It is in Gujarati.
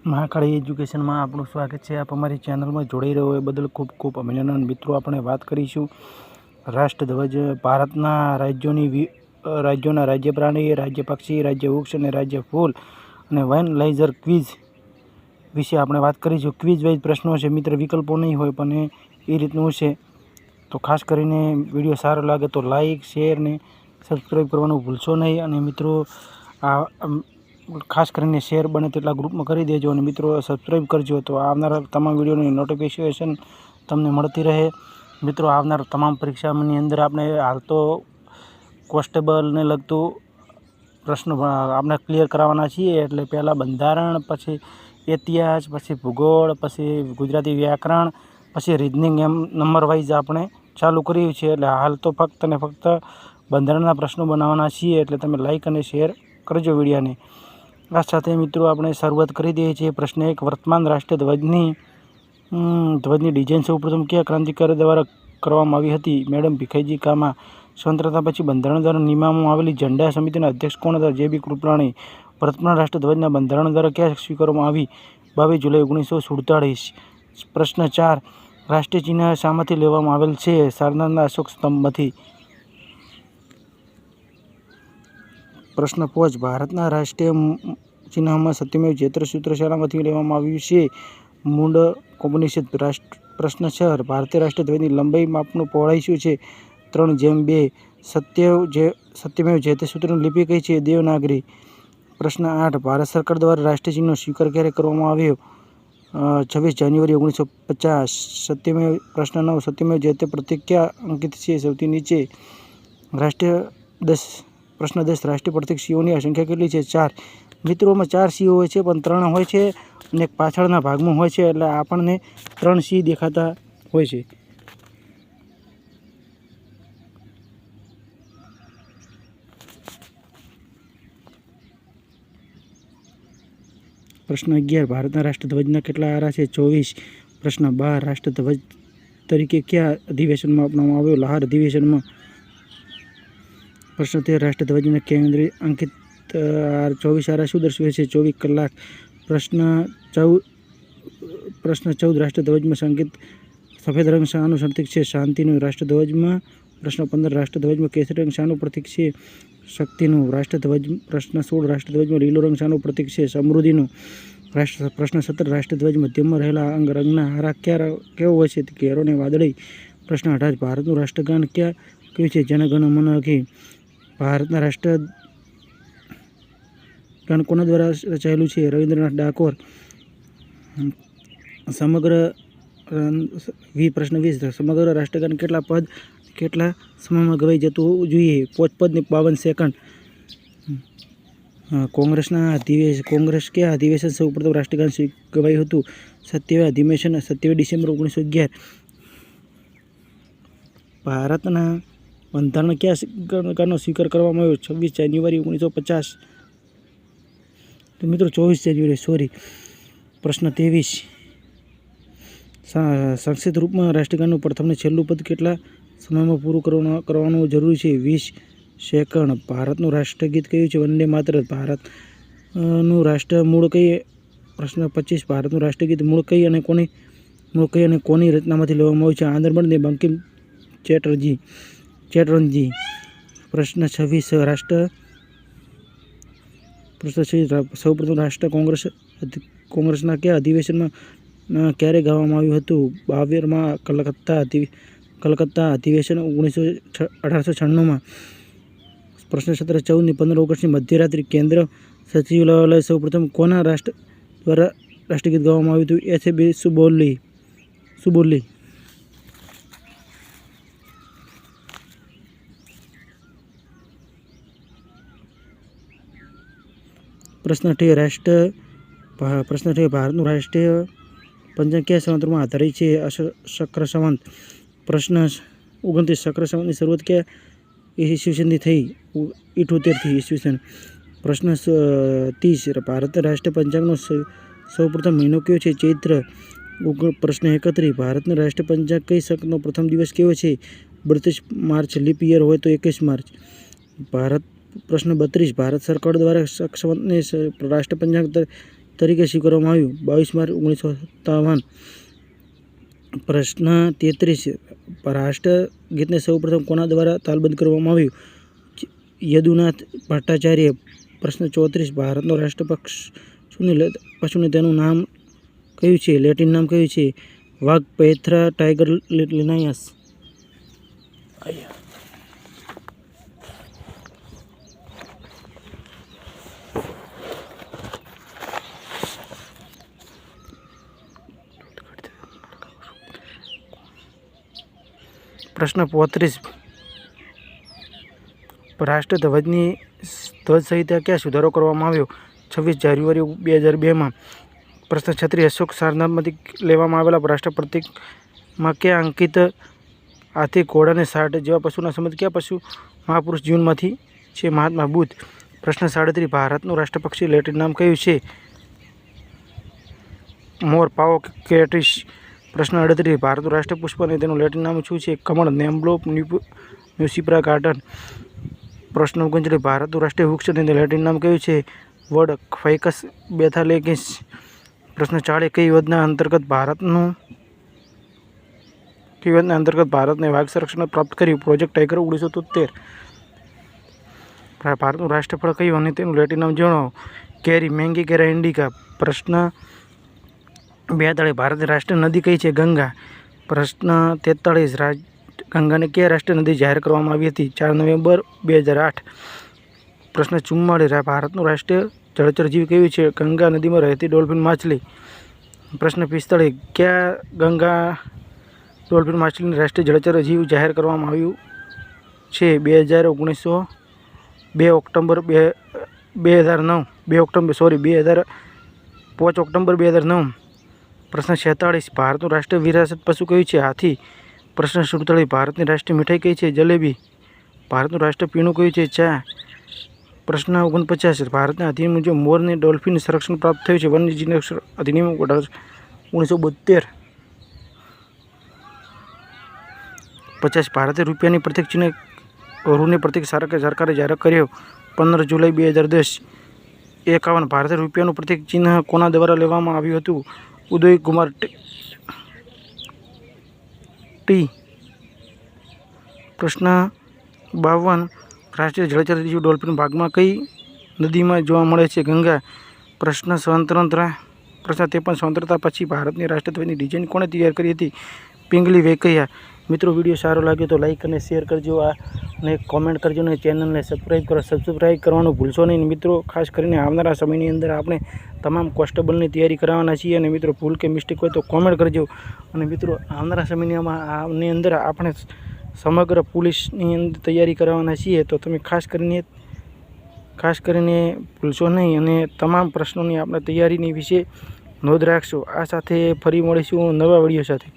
મહાકાળી એજ્યુકેશનમાં આપણું સ્વાગત છે. આપ અમારી ચેનલમાં જોડાઈ રહ્યો એ બદલ ખૂબ ખૂબ અભિનંદન. મિત્રો, આપણે વાત કરીશું રાષ્ટ્રધ્વજ ભારતના રાજ્યોના રાજ્ય પ્રાણી, રાજ્ય પક્ષી, રાજ્ય વૃક્ષ અને રાજ્ય ફૂલ અને વન લાઇઝર ક્વિઝ વિશે આપણે વાત કરીશું. ક્વિઝ વાઇઝ પ્રશ્નો છે મિત્ર, વિકલ્પો નહીં હોય પણ એ રીતનું છે. તો ખાસ કરીને વિડીયો સારો લાગે તો લાઇક, શેર ને સબસ્ક્રાઈબ કરવાનું ભૂલશો નહીં. અને મિત્રો આ ખાસ કરીને શેર બને તેટલા ગ્રુપમાં કરી દેજો. અને મિત્રો સબસ્ક્રાઈબ કરજો તો આવનારા તમામ વિડીયોની નોટિફિકેશન તમને મળતી રહે. મિત્રો, આવનાર તમામ પરીક્ષાની અંદર આપણે હાલ તો કોન્સ્ટેબલને લગતું પ્રશ્નો આપણે ક્લિયર કરાવવાના છીએ. એટલે પહેલાં બંધારણ, પછી ઇતિહાસ, પછી ભૂગોળ, પછી ગુજરાતી વ્યાકરણ, પછી રીઝનિંગ, એમ નંબર વાઇઝ આપણે ચાલુ કર્યું છે. એટલે હાલ તો ફક્ત ને ફક્ત બંધારણના પ્રશ્નો બનાવવાના છીએ. એટલે તમે લાઇક અને શેર કરજો વિડીયોને. આ સાથે મિત્રો આપણે શરૂઆત કરી દઈએ છીએ. પ્રશ્ન 1, વર્તમાન રાષ્ટ્રધ્વજની ડિઝાઇન સૌપ્રથમ કયા ક્રાંતિકારી દ્વારા કરવામાં આવી હતી? મેડમ ભીખાઈજી કામા. સ્વતંત્રતા પછી બંધારણ દ્વારા નિમવામાં આવેલી ઝંડા સમિતિના અધ્યક્ષ કોણ હતા? જે.બી. કૃપલાણી. વર્તમાન રાષ્ટ્રધ્વજના બંધારણ દ્વારા ક્યાં સ્વીકારવામાં આવી? 22 જુલાઈ 1947. પ્રશ્ન 4, રાષ્ટ્રીય ચિહ્ન શામાંથી લેવામાં આવેલ છે? સારનાથના અશોક સ્તંભમાંથી. પ્રશ્ન 5, ભારતના રાષ્ટ્રીય ચિહ્નમાં સત્યમેવ જયતે સૂત્ર શામાંથી લેવામાં આવ્યું છે? મુંડકોપનિષદ. પ્રશ્ન 6, ભારતીય રાષ્ટ્રધ્વજની લંબાઈ માપનું પહોળાઈ શું છે? 3:2. સત્યમેવ જયતે સૂત્રની લિપિ કઈ છે? દેવનાગરી. પ્રશ્ન 8, ભારત સરકાર દ્વારા રાષ્ટ્રીય ચિહ્નનો સ્વીકાર ક્યારે કરવામાં આવ્યો? 26 જાન્યુઆરી 1950. પ્રશ્ન 9, સત્યમેવ જયતે પ્રતીક ક્યાં અંકિત છે? સૌથી નીચે. પ્રશ્ન 10, રાષ્ટ્રીય પ્રતીક સીઓની સંખ્યા કેટલી છે? 4. મિત્રોમાં 4 સી હોય છે, પણ 3 હોય છે અને એક પાછળના ભાગમાં હોય છે. એટલે આપણને 3 સી દેખાતા હોય છે. પ્રશ્ન 11, ભારતના રાષ્ટ્રધ્વજના કેટલા આરા છે? 24. પ્રશ્ન 12, રાષ્ટ્રધ્વજ તરીકે કયા અધિવેશનમાં અપનાવવામાં આવ્યો? લહાર અધિવેશનમાં. પ્રશ્ન 13, રાષ્ટ્રધ્વજના કેન્દ્રે અંકિત 24 આરા શું દર્શાવે છે? 24 કલાક. પ્રશ્ન 14, રાષ્ટ્રધ્વજમાં સંકેત સફેદ રંગ શાનું પ્રતીક છે? શાંતિનું. રાષ્ટ્રધ્વજમાં. પ્રશ્ન 15, રાષ્ટ્રધ્વજમાં કેસરી રંગ શાનું પ્રતીક છે? શક્તિનું. પ્રશ્ન 16, રાષ્ટ્રધ્વજમાં લીલો રંગ શાનું પ્રતીક છે? સમૃદ્ધિનું. પ્રશ્ન 17, રાષ્ટ્રધ્વજ મધ્યમાં રહેલા અંગ રંગના હારા કેવો હોય છે? ઘેરો અને વાદળી. પ્રશ્ન 18, ભારતનું રાષ્ટ્રગાન કયું છે? જન ગણ મન અધિ. ભારતના રાષ્ટ્રગાન કોના દ્વારા રચાયેલું છે? રવિન્દ્રનાથ ટાગોર. પ્રશ્ન 20, સમગ્ર રાષ્ટ્રગાન કેટલા સમયમાં ગવાઈ જતું જોઈએ? 5 પદ ને 52 સેકન્ડ. કોંગ્રેસ કયા અધિવેશન સૌપ્રથમ રાષ્ટ્રગાન ગવાયું હતું? 27 અધિવેશન, 27 ડિસેમ્બર 1911. ભારતના બંધારણ કયા સરકારનો સ્વીકાર કરવામાં આવ્યો? 26 જાન્યુઆરી 1950. તો મિત્રો 24 જાન્યુઆરી, સોરી. પ્રશ્ન 23, સંક્ષિપ્ત રૂપમાં રાષ્ટ્રગાનનું પ્રથમ ને છેલ્લું પદ કેટલા સમયમાં પૂરું કરવાનું જરૂરી છે? 20 સેકન્ડ. ભારતનું રાષ્ટ્રગીત કયું છે? વંદે માતરમ. ભારતનું રાષ્ટ્ર મૂળ કઈ? પ્રશ્ન 25, ભારતનું રાષ્ટ્રગીત મૂળ કઈ અને કોની રચનામાંથી લેવામાં આવ્યું છે? આંધ્રપ્રદેશ ને બંકિમ ચેટર્જી. પ્રશ્ન 26, સૌપ્રથમ રાષ્ટ્ર કોંગ્રેસના કયા અધિવેશનમાં ક્યારે ગાવામાં આવ્યું હતું? 22માં કલકત્તા અધિવેશન 1896. પ્રશ્ન 17, 14 ને 15 ઓગસ્ટની મધ્યરાત્રિ કેન્દ્ર સચિવાલય સૌપ્રથમ કોના દ્વારા રાષ્ટ્રગીત ગાવામાં આવ્યું હતું? એસ.બી. સુબોલી. પ્રશ્ન 18, ભારતનું રાષ્ટ્રીય પંચાંગ કયા સંવતમાં આધારિત છે? શક્ર સંવત. પ્રશ્ન 29, શક્ર સંવતની શરૂઆત કયા ઈસવીસનથી થઈ? 78થી ઈસવીસન. પ્રશ્ન 30, ભારત રાષ્ટ્રીય પંચાંગનો સૌપ્રથમ મહિનો કયો છે? ચૈત્ર. પ્રશ્ન 31, ભારતના રાષ્ટ્રીય પંચાંગ કઈ શકનો પ્રથમ દિવસ કેવો છે? 32 માર્ચ. લીપ યર હોય તો 21 માર્ચ. પ્રશ્ન 32, ભારત સરકાર દ્વારા સંવતને રાષ્ટ્રપંચાંગ તરીકે સ્વીકારવામાં આવ્યું? 22 માર્ચ 1957. પ્રશ્ન 33. રાષ્ટ્રગીતને સૌપ્રથમ કોના દ્વારા તાલબદ્ધ કરવામાં આવ્યું? યદુનાથ ભટ્ટાચાર્ય. પ્રશ્ન 34. ભારતનો રાષ્ટ્ર પશુને તેનું નામ કયું છે? લેટિન નામ કયું છે? વાઘ, પૈથરા, ટાઈગર, લિનાયસ. પ્રશ્ન 35. રાષ્ટ્રધ્વજની ધ્વજ સંહિતા ક્યાં સુધારો કરવામાં આવ્યો? 26 જાન્યુઆરી 2002. પ્રશ્ન 36. અશોક સારનાથમાંથી લેવામાં આવેલા રાષ્ટ્ર પ્રતીકમાં ક્યાં અંકિત હાથી, ઘોડા અને સાઠ જેવા પશુના સંબંધ કયા પશુ મહાપુરુષ જીવનમાંથી છે? મહાત્મા બુદ્ધ. પ્રશ્ન 37. ભારતનું રાષ્ટ્રપક્ષી લેટિન નામ કયું છે? મોર, પાવો, કેટિસ. પ્રશ્ન 38. ભારતનું રાષ્ટ્રપુષ્પ અને તેનું લેટિન નામ શું છે? કમળ, નેમ્બો, મ્યુસિપ્રા ગાર્ડન. પ્રશ્ન 39. ભારતનું રાષ્ટ્રીય વૃક્ષ અને તેનું લેટિન નામ કયું છે? વડ, ફાઇકસ બેથાલેગિસ. પ્રશ્ન 40. કઈ યોજના અંતર્ગત ભારતને વાઘ સંરક્ષણ પ્રાપ્ત કર્યું? Project tiger 1973. ભારતનું રાષ્ટ્રફળ કયું અને તેનું લેટિન નામ જણાવો? કેરી, મેંગી, કેરા ઇન્ડિકા. પ્રશ્ન 42. ભારતની રાષ્ટ્રીય નદી કઈ છે? ગંગા. પ્રશ્ન 43. ગંગાને કયા રાષ્ટ્રીય નદી જાહેર કરવામાં આવી હતી? 4 નવેમ્બર 2008. પ્રશ્ન 44. ભારતનું રાષ્ટ્રીય જળચર જીવ કયું છે? ગંગા નદીમાં રહેતી ડોલ્ફિન માછલી. પ્રશ્ન 45. કયા ગંગા ડોલ્ફિન માછલીને રાષ્ટ્રીય જળચર જીવ જાહેર કરવામાં આવ્યું છે? 5 ઓક્ટોબર 2009. પ્રશ્ન 46. ભારતનું રાષ્ટ્રીય વિરાસત પશુ કયું છે? હાથી. પ્રશ્ન 47. ભારતની રાષ્ટ્રીય મીઠાઈ કઈ છે? જલેબી. ભારતનું રાષ્ટ્રીય પીણું કયું છે? ચા. પ્રશ્ન 49. ભારતના અધિનિયમ મુજબ મોરને ડોલ્ફિન સંરક્ષણ પ્રાપ્ત થયું છે? વન્યજીવ અધિનિયમ 1972. 50. ભારતીય રૂપિયાની પ્રતીક ચિહ્ન રૂને પ્રતીક સરકારે જાહેર કર્યો? 15 જુલાઈ 2010. 51. ભારતીય રૂપિયાનું પ્રતીક ચિહ્ન કોના દ્વારા લેવામાં આવ્યું હતું? ઉદય કુમાર ટી. પ્રશ્ન 52. રાષ્ટ્રીય જળચર જીવ ડોલ્ફિન ભાગમાં કઈ નદીમાં જોવા મળે છે? ગંગા. પ્રશ્ન 53. સ્વતંત્રતા પછી ભારતની રાષ્ટ્રધ્વજની ડિઝાઇન કોણે તૈયાર કરી હતી? પિંગલી વેંકૈયા. મિત્રો, વિડીયો સારો લાગ્યો તો લાઈક અને શેર કરજો અને કોમેન્ટ કરજો અને ચેનલને સબસ્ક્રાઈબ કરવાનું ભૂલશો નહીં. મિત્રો, ખાસ કરીને આવનારા સમયની અંદર આપણે તમામ કોન્સ્ટેબલની તૈયારી કરાવવાના છીએ અને મિત્રો ભૂલ કે મિસ્ટેક હોય તો કોમેન્ટ કરજો. અને મિત્રો, આવનારા સમયની અંદર આપણે સમગ્ર પોલીસની અંદર તૈયારી કરાવવાના છીએ, તો તમે ખાસ કરીને ભૂલશો નહીં અને તમામ પ્રશ્નોની આપણે તૈયારીની વિશે નોંધ રાખશો. આ સાથે ફરી મળીશું નવા વિડીયો સાથે.